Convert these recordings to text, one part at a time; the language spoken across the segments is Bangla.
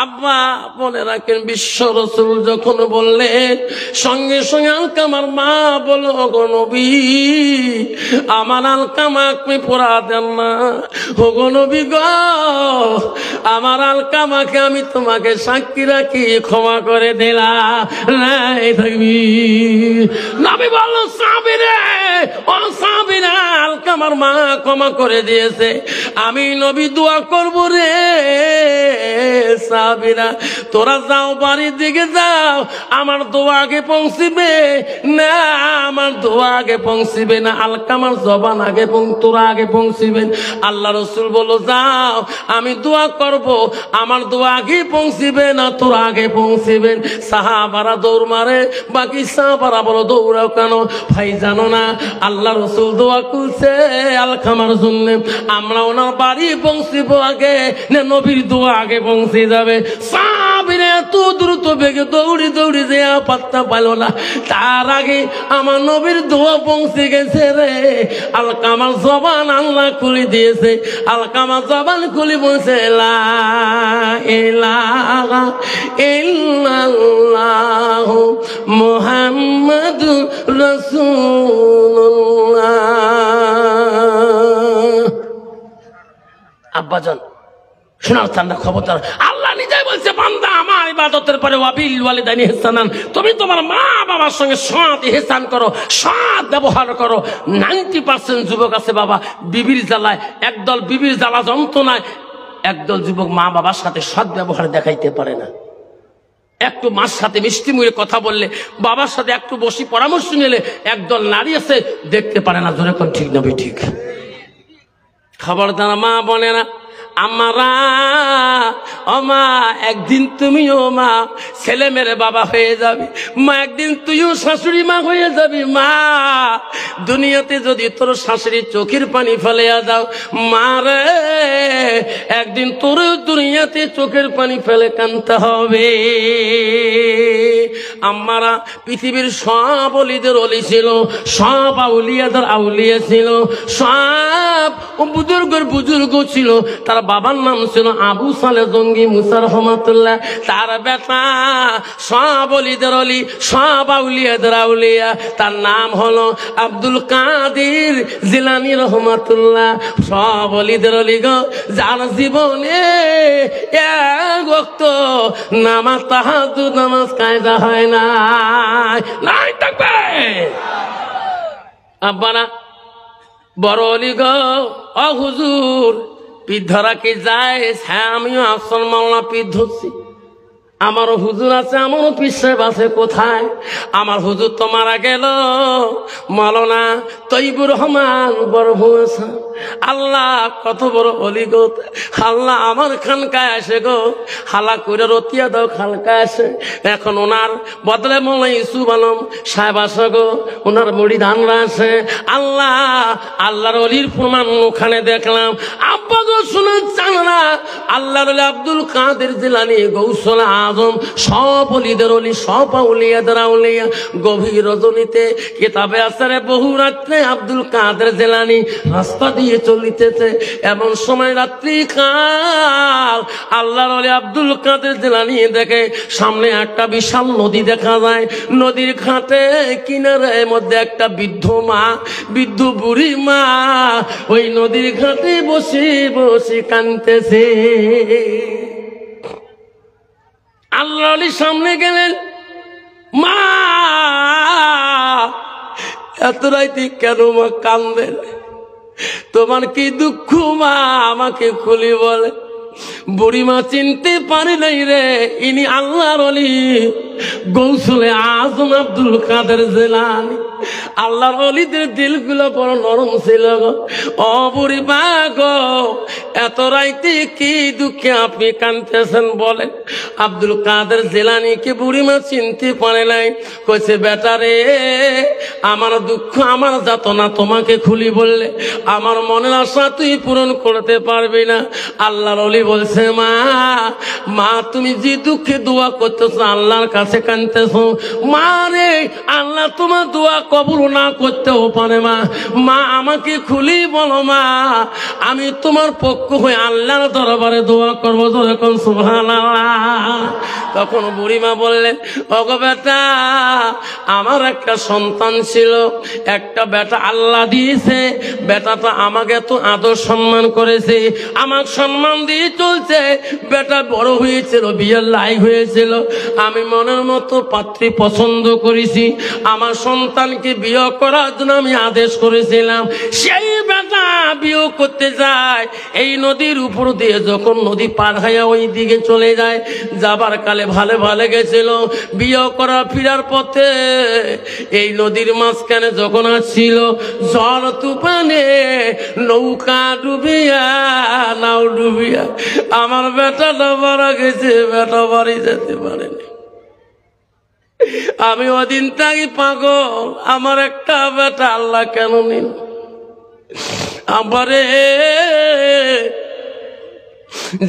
আব্বা মনে রাখেন, বিশ্ব রাসূল যখন বললেন সঙ্গে সঙ্গে আলকামার মা বলল, ওগো নবী, আমার আলকামা আপনি পোড়া দেন না। ওগো নবী গো, আমার আলকামাকে আমি তোমাকে সাক্ষী রাখি ক্ষমা করে দিলাম। নাই থাকবি। নবী বলল, সাবিরে, ও সাবিরা, আলকামার মা ক্ষমা করে দিয়েছে, আমি নবী দোয়া করব রে। সাবিরা, তোরা যাও, বাড়ির দিকে যাও, আমার দোয়া আগে পৌঁছিবে না, আমার দোয়া আগে পৌঁছিবে না, আলকামার জবান আগে তোরা আগে পৌঁছিবেন। আল্লাহ রাসূল বলল, যাও, আমি দোয়া করব, আমার দোয়া আগে পৌঁছিবে না, তোরা আগে পৌঁছিবেন। সাহাবারা দৌড় মারে, বাকি সাহাবারা বলো, দৌড়াও কেন ভাই? জানো না আল্লাহ রাসূল দোয়া করছে আলকামার জন্য, আমরা ওনার বাড়ি পৌঁছিব আগে না নবীর দোয়া আগে পৌঁছে যাবে? সাহাবীরা এত দ্রুত বেগে দৌড়ি দৌড়ি যে পাত্তা পাইল না, তার আগে আমার নবীর দোয়া পৌঁছে গেছে রে। আলকামার জবান আল্লাহ খুলে দিয়েছে, আলকামার জবান খুলে বলছে, লা ইলাহা ইল্লাল্লাহু মুহাম্মাদুর রাসূলুল্লাহ। আব্বাজান শোনার ঠান্ডা খবরদার, আল্লাহ নিজেই বলছে, বান্দা আমার ইবাদতের পরে ওয়াবিল ওয়ালিদাইনি ইহসানান, তুমি তোমার মা বাবার সঙ্গে সৎ ইহসান করো, সৎ ব্যবহার করো। 90% যুবক আছে বাবা বিবির জ্বালায়, একদল বিবির জ্বালা যন্ত্রণায়, একদল যুবক মা বাবার সাথে সৎ ব্যবহার দেখাইতে পারে না। একটু মার সাথে মিষ্টি মুখে কথা বললে, বাবার সাথে একটু বসি পরামর্শ নিলে, একদল নারী আছে দেখতে পারে না। জোরে কোন ঠিক নবী ঠিক? খবরদার মা বোনেরা, আমারা ও মা, একদিন তুমিও মা ছেলে মেরে বাবা হয়ে যাবি। মা, একদিন তুইও শাশুড়ি মা হয়ে যাবি। মা, দুনিয়াতে যদি তোর শাশুড়ি চোখের পানি ফেলে যাও, মা রে, একদিন তোর দুনিয়াতে চোখের পানি ফেলে কাঁদতে হবে। আমারা পৃথিবীর সব অলিদের অলি ছিল, সব আউলিয়াদের আউলিয়া ছিল, সব বুজুর্গের বুজুর্গ ছিল। তার বাবার নাম ছিল আবু সালেহ জঙ্গি মুসা রহমাতুল্লাহ। তার বেটা সব অলিদের অলি, সব আউলিয়াদের আউলিয়া, তার নাম হলো আব্দুল কাদের জিলানী রহমাতুল্লাহ। সব অলিদের অলি গো, যার জীবনে এক ওয়াক্ত নামাজ তাহাজ্জুদ নামাজ কায়দা হয় না। নাই থাকবে আব্বারা বড় অলি গো, ও হুজুর পীর ধরা কি যায়? হ্যাঁ, আমিও আফসর মাওলানা পীর ধরছি, আমারও হুজুর আছে, আমারও পীর সাহেব আছে। কোথায়? আমার হুজুর তো মারা গেল, মাওলানা তৈবুর রহমান বড় ভূষা। আল্লাহ কত বড় অলি গো, আল্লাহ আমার খানকায় আসে গো, হালা করে রতিয়া দাও খানকায় আসে। এখন ওনার বদলে মোলা ইউসুফ আলম সাহেব আসে গো, ওনার মুড়ি ধানরা আসে। আল্লাহ আল্লাহর অলির প্রমাণ ওখানে দেখলাম। আব্বা গো শুনে চান না, আল্লাহর অলি আব্দুল কাদের জিলানী গৌসুল আজম, সব অলিদের অলি, সব আউলিয়াদের আউলিয়া। গভীর রজনীতে কিতাবে আছে রে, বহু রাত্রে আব্দুল কাদের জিলানী রাস্তা দিয়ে চলিতেছে। এমন সময় রাত্রি কাল আল্লাহর ওলি আব্দুল কাদের জিলানী দেখে সামনে একটা বিশাল নদী দেখা যায়। নদীর ঘাটে কিনারে মধ্যে একটা বৃদ্ধ মা, বৃদ্ধ বুড়ি মা ওই নদীর ঘাটে বসে বসে কাঁদতেছে। আল্লাহর ওলি সামনে গেলেন, মা এত রাইতে কেন মা কাঁদেন? তোমার কি দুঃখ মা? আমাকে খুলি বলে। বুড়িমা চিনতে পারে নাই রে, ইনি আল্লাহর ওলি গৌসুলে আজম আব্দুল কাদের জিলানী। আল্লাহর ওলিদের দিলগুলো বড় নরম ছিল গো। ও বুড়িমা গো, এত রাইতে কি দুঃখে আপনি কাঁদতেছেন বলেন? আব্দুল কাদের জিলানীকে বুড়িমা চিনতে পারে নাই। কইছে, বেটা রে, আমার দুঃখ আমার যাতনা তোমাকে খুলি বললে আমার মনের আশা তুই পূরণ করতে পারবি না। আল্লাহর ওলি বলছে, মা মা তুমি যে দুঃখে দোয়া করতেছো, আল্লাহর কাছে কাঁদতেছো, মা রে, আল্লাহ তোমার দোয়া কবুল না করতেও পারে। মা মা আমাকে খুলি বলো মা, আমি তোমার পক্ষ হয়ে আল্লাহর দরবারে দোয়া করবো। যখন সুবহানাল্লাহ। তখন বুড়িমা বললেন, ওগো বেটা, আমার একটা সন্তান ছিল, একটা বেটা আল্লাহ দিয়েছে। বেটাটা আমাকে তো আদর সম্মান করেছে, আমার সম্মান দিয়ে চলছে। বেটা বড় হয়েছিল, বিয়ের লাইক হয়েছিল। আমি মনের মতো পাত্রী পছন্দ করেছি, আমার সন্তানকে বিয়ে করার জন্য আমি আদেশ করেছিলাম। সেই বেটা বিয়ে করতে যায়, এই নদীর উপর দিয়ে যখন নদী পার হয়ে ওই দিকে চলে যায়, যাবার কালে ভালো ভালো গেছিল। বিয়ে করা ফিরার পথে এই নদীর মাঝখানে যখন আসছিল, ঝড় তুফানে নৌকা ডুবিয়া, নাও ডুবিয়া আমার বেটাটা মারা গেছে। বেটা বাড়ি যেতে পারেনি। আমি ওদিন তাই পাগল, আমার একটা বেটা আল্লাহ কেন নিল আমারে।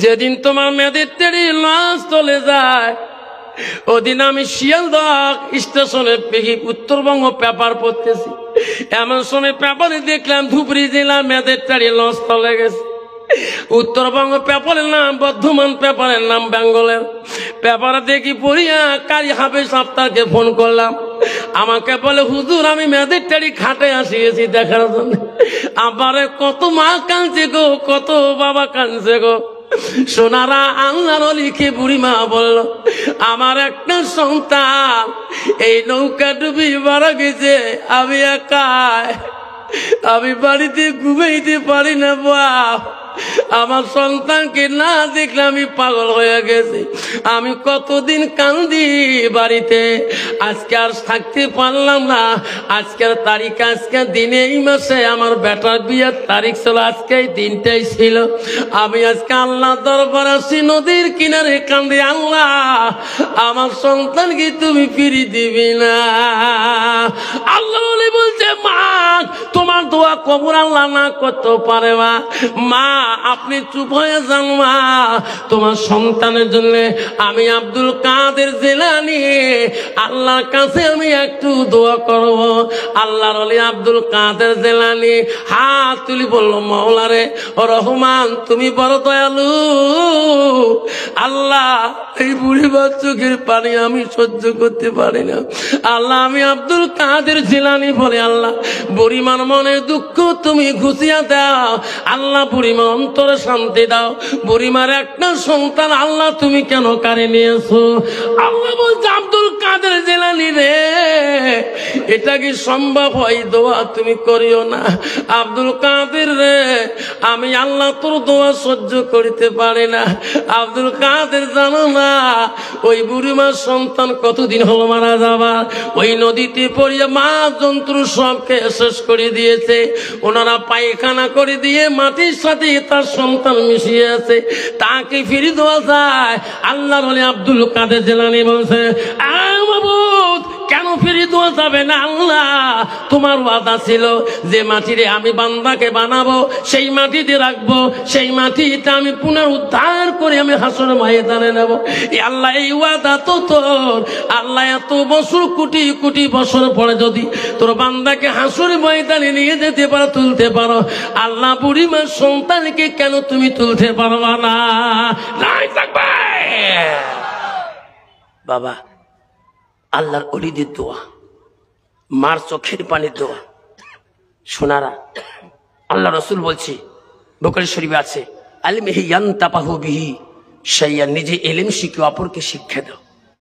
যেদিন তোমার মেয়েদের টেরি লাশ চলে যায়, ওদিন আমি শিয়ালদহ স্টেশনে উত্তরবঙ্গ পেপার পড়তেছি। এমন সময় পেপারে দেখলাম ধুবড়ী জেলা মেয়েদের টেরি লঞ্চ চলে গেছে। উত্তরবঙ্গ পেপারের নাম বর্ধমান, পেপারের নাম বেঙ্গলের। পেপারে দেখি পড়িয়া কারি হাফেজ আফতারকে ফোন করলাম। আমাকে বলে, হুজুর আমি মেয়েদের টেরি খাটে আসিয়েছি দেখার জন্য। আমারে কত মা কাঁদছে গো, কত বাবা কাঁদছে গো। সোনারা আল্লাহর লিখে বুড়িমা বলল, আমার একটা সন্তান এই নৌকা ডুবি মারা গেছে। আমি একাই, আমি বাড়িতে ঘুমাইতে পারি না বাপ। আমার সন্তানকে না দেখলে আমি পাগল হয়ে গেছি। আমি কতদিন কান্দি বাড়িতে, আজকে আর থাকতে পারলাম না। আজকের তারিখ, আজকের দিনে, এই মাসে আমার বেটার বিয়ের তারিখ ছিল, আজকে এই দিনটাই ছিল। আমি আজকে আল্লাহ দরবার আসি, নদীর কিনারে কান্দি, আল্লাহ আমার সন্তানকে তুমি ফিরি দিবি না। আল্লাহ বলছে, মা তোমার দোয়া কবুল আল্লাহ না করতে পারে। মা আপনি চুপ হয়ে যান মা, তোমার সন্তানের জন্য আমি আব্দুল কাদের জিলানী আল্লাহর কাছে আমি একটু দোয়া করব। আল্লাহর ওলি আব্দুল কাদের জিলানী হাত তুলি বলল, মাওলা রে রহমান, তুমি বড় দয়ালু। আল্লাহ এই বুড়িবার চোখের পানি আমি সহ্য করতে পারি না। আল্লাহ আমি আব্দুল কাদের জিলানী বলে, আল্লাহ বুড়িমার মনে দুঃখ তুমি ঘুষিয়া দাও। আল্লাহ বুড়িমার অন্তরে শান্তি দাও। বুড়িমার একটা সন্তান আল্লাহ তুমি কেন কারে নিয়েছো? আল্লাহ বলছে, আব্দুল কাদের জিলানী রে, এটা কি সম্ভব হয়? দোয়া তুমি করিও না। আব্দুল কাদের রে, আমি আল্লাহ তোর দোয়া সহ্য করিতে পারি না। আব্দুল কাদের জানো না ওই বুড়িমার সন্তান কতদিন হলো মারা যাবার? ওই নদীতে পড়িয়ে মা জন্তু সবকে শেষ করে দিয়েছে। ওনারা পায়খানা করে দিয়ে মাটির সাথে তার সন্তান মিশিয়ে আছে, তাকে ফিরে দেওয়া যায়? আল্লাহ বলে আব্দুল কাদের জিলানী বলছে, মাবুদ কেন ফিরে দেওয়া যাবে না? আল্লাহ তোমার ওয়াদা ছিল যে মাটিরে আমি বান্দাকে বানাবো, সেই মাটিতে রাখবো, সেই মাটিটা আমি পুনরুদ্ধার করে আমি হাসর ময়দানে নেব। আল্লাহ এই ওয়াদা তো তোর। আল্লাহ এত বছর, কোটি কোটি বছর পরে যদি তোর বান্দাকে হাসর ময়দানে নিয়ে যেতে পারো, তুলতে পারো, আল্লাহ বুড়িমার সন্তানকে কেন তুমি তুলতে পারবা না? নাই থাকবে বাবা। আল্লাহর ওলিদের দোয়া, মার চোখের পানির দোয়া। সোনারা আল্লাহ রসুল বলছে, বুখারী শরীফে আছে, আলিম হি ইয়ান্তাপাহু বিহি শাইয়ান, নিজে এলেম শিখে অপরকে শিক্ষা দাও।